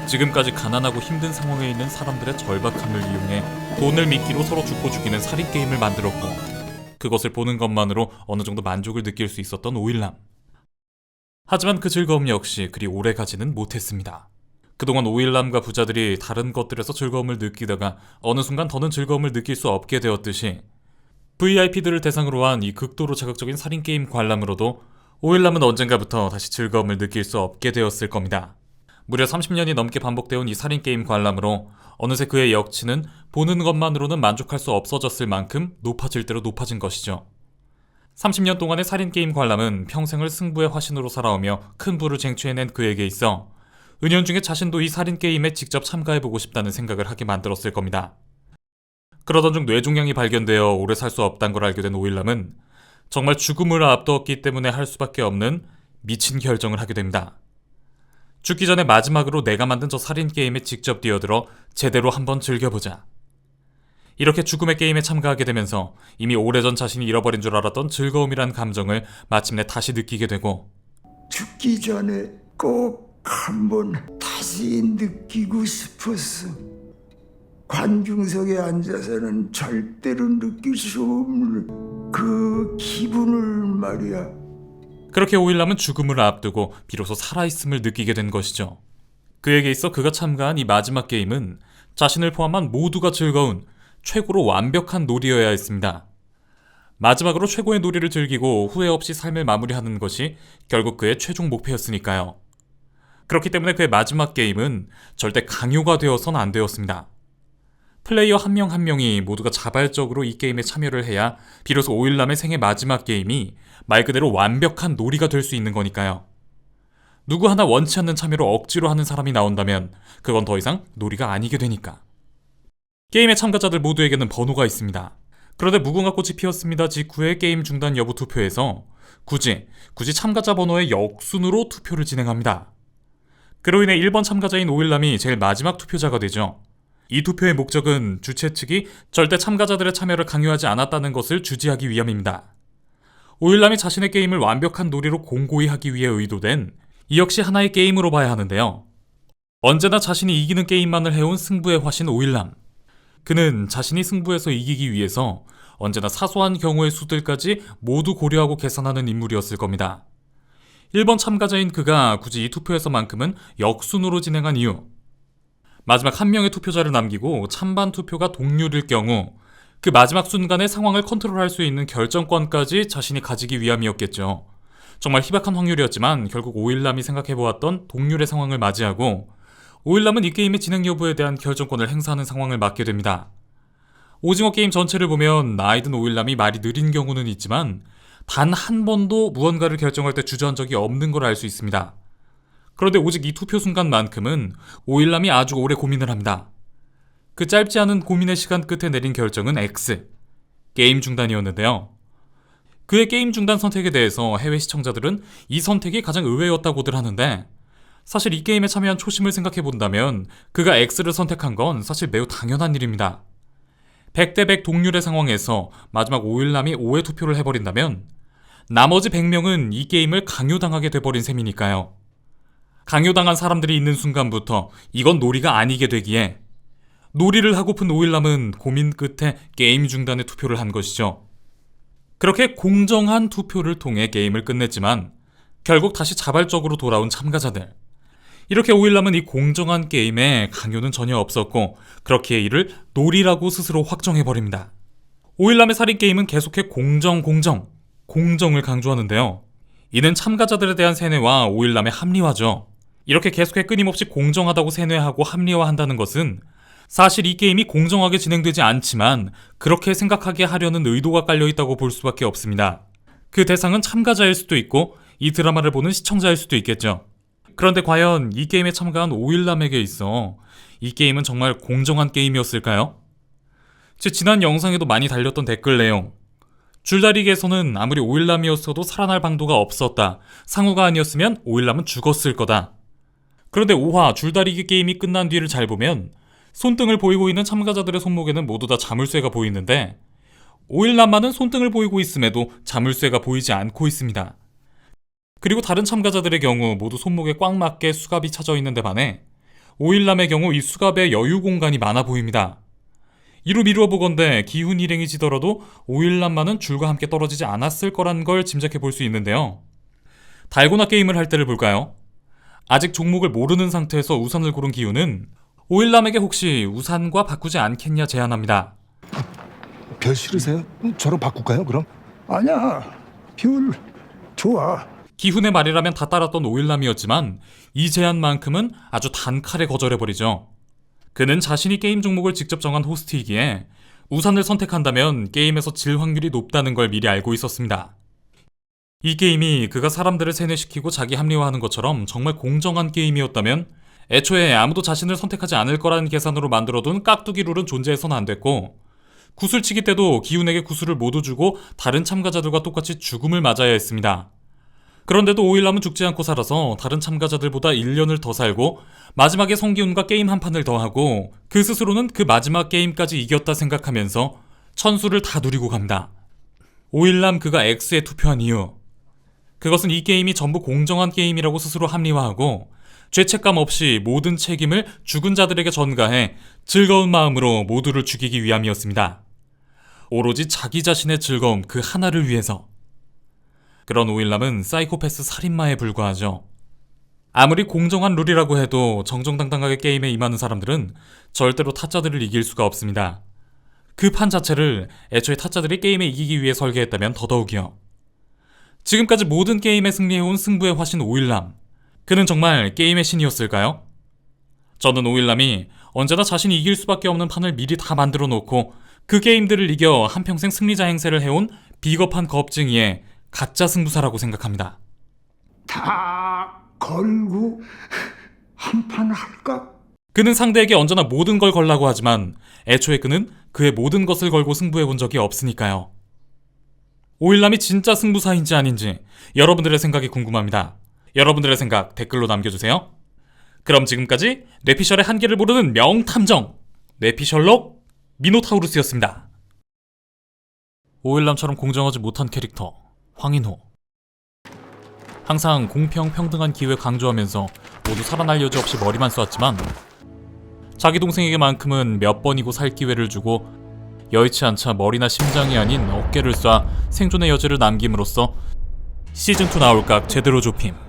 지금까지 가난하고 힘든 상황에 있는 사람들의 절박함을 이용해 돈을 미끼로 서로 죽고 죽이는 살인 게임을 만들었고, 그것을 보는 것만으로 어느 정도 만족을 느낄 수 있었던 오일남. 하지만 그 즐거움 역시 그리 오래 가지는 못했습니다. 그동안 오일남과 부자들이 다른 것들에서 즐거움을 느끼다가 어느 순간 더는 즐거움을 느낄 수 없게 되었듯이, VIP들을 대상으로 한 이 극도로 자극적인 살인게임 관람으로도 오일남은 언젠가부터 다시 즐거움을 느낄 수 없게 되었을 겁니다. 무려 30년이 넘게 반복되어온 이 살인게임 관람으로 어느새 그의 역치는 보는 것만으로는 만족할 수 없어졌을 만큼 높아질 대로 높아진 것이죠. 30년 동안의 살인게임 관람은 평생을 승부의 화신으로 살아오며 큰 부를 쟁취해낸 그에게 있어 은연중에 자신도 이 살인게임에 직접 참가해보고 싶다는 생각을 하게 만들었을 겁니다. 그러던 중 뇌종양이 발견되어 오래 살 수 없다는 걸 알게 된 오일남은 정말 죽음을 앞두었기 때문에 할 수밖에 없는 미친 결정을 하게 됩니다. 죽기 전에 마지막으로 내가 만든 저 살인게임에 직접 뛰어들어 제대로 한번 즐겨보자. 이렇게 죽음의 게임에 참가하게 되면서 이미 오래전 자신이 잃어버린 줄 알았던 즐거움이란 감정을 마침내 다시 느끼게 되고, 죽기 전에 꼭 한번 다시 느끼고 싶었어. 관중석에 앉아서는 절대로 느낄 수 없는 그 기분을 말이야. 그렇게 오일남은 죽음을 앞두고 비로소 살아있음을 느끼게 된 것이죠. 그에게 있어 그가 참가한 이 마지막 게임은 자신을 포함한 모두가 즐거운 최고로 완벽한 놀이여야 했습니다. 마지막으로 최고의 놀이를 즐기고 후회 없이 삶을 마무리하는 것이 결국 그의 최종 목표였으니까요. 그렇기 때문에 그의 마지막 게임은 절대 강요가 되어선 안 되었습니다. 플레이어 한 명 한 명이 모두가 자발적으로 이 게임에 참여를 해야 비로소 오일남의 생애 마지막 게임이 말 그대로 완벽한 놀이가 될 수 있는 거니까요. 누구 하나 원치 않는 참여로 억지로 하는 사람이 나온다면 그건 더 이상 놀이가 아니게 되니까. 게임의 참가자들 모두에게는 번호가 있습니다. 그런데 무궁화 꽃이 피었습니다 직후의 게임 중단 여부 투표에서 굳이 참가자 번호의 역순으로 투표를 진행합니다. 그로 인해 1번 참가자인 오일남이 제일 마지막 투표자가 되죠. 이 투표의 목적은 주최 측이 절대 참가자들의 참여를 강요하지 않았다는 것을 주지하기 위함입니다. 오일남이 자신의 게임을 완벽한 놀이로 공고히 하기 위해 의도된 이 역시 하나의 게임으로 봐야 하는데요. 언제나 자신이 이기는 게임만을 해온 승부의 화신 오일남. 그는 자신이 승부에서 이기기 위해서 언제나 사소한 경우의 수들까지 모두 고려하고 계산하는 인물이었을 겁니다. 1번 참가자인 그가 굳이 이 투표에서만큼은 역순으로 진행한 이유, 마지막 한 명의 투표자를 남기고 찬반 투표가 동률일 경우 그 마지막 순간의 상황을 컨트롤할 수 있는 결정권까지 자신이 가지기 위함이었겠죠. 정말 희박한 확률이었지만 결국 오일남이 생각해보았던 동률의 상황을 맞이하고 오일남은 이 게임의 진행 여부에 대한 결정권을 행사하는 상황을 맞게 됩니다. 오징어 게임 전체를 보면 나이든 오일남이 말이 느린 경우는 있지만 단 한 번도 무언가를 결정할 때 주저한 적이 없는 걸 알 수 있습니다. 그런데 오직 이 투표 순간만큼은 오일남이 아주 오래 고민을 합니다. 그 짧지 않은 고민의 시간 끝에 내린 결정은 X, 게임 중단이었는데요. 그의 게임 중단 선택에 대해서 해외 시청자들은 이 선택이 가장 의외였다고들 하는데, 사실 이 게임에 참여한 초심을 생각해본다면 그가 X를 선택한 건 사실 매우 당연한 일입니다. 100대 100 동률의 상황에서 마지막 오일남이 5회 투표를 해버린다면 나머지 100명은 이 게임을 강요당하게 돼버린 셈이니까요. 강요당한 사람들이 있는 순간부터 이건 놀이가 아니게 되기에 놀이를 하고픈 오일남은 고민 끝에 게임 중단에 투표를 한 것이죠. 그렇게 공정한 투표를 통해 게임을 끝냈지만 결국 다시 자발적으로 돌아온 참가자들. 이렇게 오일남은 이 공정한 게임에 강요는 전혀 없었고 그렇기에 이를 놀이라고 스스로 확정해버립니다. 오일남의 살인게임은 계속해 공정을 강조하는데요. 이는 참가자들에 대한 세뇌와 오일남의 합리화죠. 이렇게 계속해 끊임없이 공정하다고 세뇌하고 합리화한다는 것은 사실 이 게임이 공정하게 진행되지 않지만 그렇게 생각하게 하려는 의도가 깔려있다고 볼 수밖에 없습니다. 그 대상은 참가자일 수도 있고 이 드라마를 보는 시청자일 수도 있겠죠. 그런데 과연 이 게임에 참가한 오일남에게 있어 이 게임은 정말 공정한 게임이었을까요? 제 지난 영상에도 많이 달렸던 댓글 내용, 줄다리기에서는 아무리 오일남이었어도 살아날 방도가 없었다, 상우가 아니었으면 오일남은 죽었을 거다. 그런데 5화 줄다리기 게임이 끝난 뒤를 잘 보면 손등을 보이고 있는 참가자들의 손목에는 모두 다 자물쇠가 보이는데 오일남만은 손등을 보이고 있음에도 자물쇠가 보이지 않고 있습니다. 그리고 다른 참가자들의 경우 모두 손목에 꽉 맞게 수갑이 차져 있는 데 반해 오일남의 경우 이 수갑에 여유 공간이 많아 보입니다. 이로 미루어 보건대 기훈 일행이 지더라도 오일남만은 줄과 함께 떨어지지 않았을 거란 걸 짐작해 볼 수 있는데요. 달고나 게임을 할 때를 볼까요? 아직 종목을 모르는 상태에서 우산을 고른 기훈은 오일남에게 혹시 우산과 바꾸지 않겠냐 제안합니다. 별 싫으세요? 저랑 바꿀까요 그럼? 아니야, 별 좋아. 기훈의 말이라면 다 따랐던 오일남이었지만 이 제안만큼은 아주 단칼에 거절해버리죠. 그는 자신이 게임 종목을 직접 정한 호스트이기에 우산을 선택한다면 게임에서 질 확률이 높다는 걸 미리 알고 있었습니다. 이 게임이 그가 사람들을 세뇌시키고 자기 합리화하는 것처럼 정말 공정한 게임이었다면 애초에 아무도 자신을 선택하지 않을 거라는 계산으로 만들어둔 깍두기 룰은 존재해서는 안 됐고, 구슬치기 때도 기훈에게 구슬을 모두 주고 다른 참가자들과 똑같이 죽음을 맞아야 했습니다. 그런데도 오일남은 죽지 않고 살아서 다른 참가자들보다 1년을 더 살고 마지막에 성기훈과 게임 한 판을 더 하고 그 스스로는 그 마지막 게임까지 이겼다 생각하면서 천수를 다 누리고 갑니다. 오일남 그가 X에 투표한 이유, 그것은 이 게임이 전부 공정한 게임이라고 스스로 합리화하고 죄책감 없이 모든 책임을 죽은 자들에게 전가해 즐거운 마음으로 모두를 죽이기 위함이었습니다. 오로지 자기 자신의 즐거움 그 하나를 위해서. 그런 오일남은 사이코패스 살인마에 불과하죠. 아무리 공정한 룰이라고 해도 정정당당하게 게임에 임하는 사람들은 절대로 타짜들을 이길 수가 없습니다. 그 판 자체를 애초에 타짜들이 게임에 이기기 위해 설계했다면 더더욱이요. 지금까지 모든 게임에 승리해온 승부의 화신 오일남, 그는 정말 게임의 신이었을까요? 저는 오일남이 언제나 자신이 이길 수밖에 없는 판을 미리 다 만들어 놓고 그 게임들을 이겨 한평생 승리자 행세를 해온 비겁한 겁쟁이의 가짜 승부사라고 생각합니다. 다 걸고 한 판 할까? 그는 상대에게 언제나 모든 걸 걸라고 하지만 애초에 그는 그의 모든 것을 걸고 승부해 본 적이 없으니까요. 오일남이 진짜 승부사인지 아닌지 여러분들의 생각이 궁금합니다. 여러분들의 생각 댓글로 남겨주세요. 그럼 지금까지 뇌피셜의 한계를 모르는 명탐정 뇌피셜록 미노타우루스였습니다. 오일남처럼 공정하지 못한 캐릭터 황인호. 항상 공평 평등한 기회 강조하면서 모두 살아날 여지 없이 머리만 쐈지만 자기 동생에게만큼은 몇 번이고 살 기회를 주고 여의치 않자 머리나 심장이 아닌 어깨를 쏴 생존의 여지를 남김으로써 시즌2 나올 각 제대로 좁힘.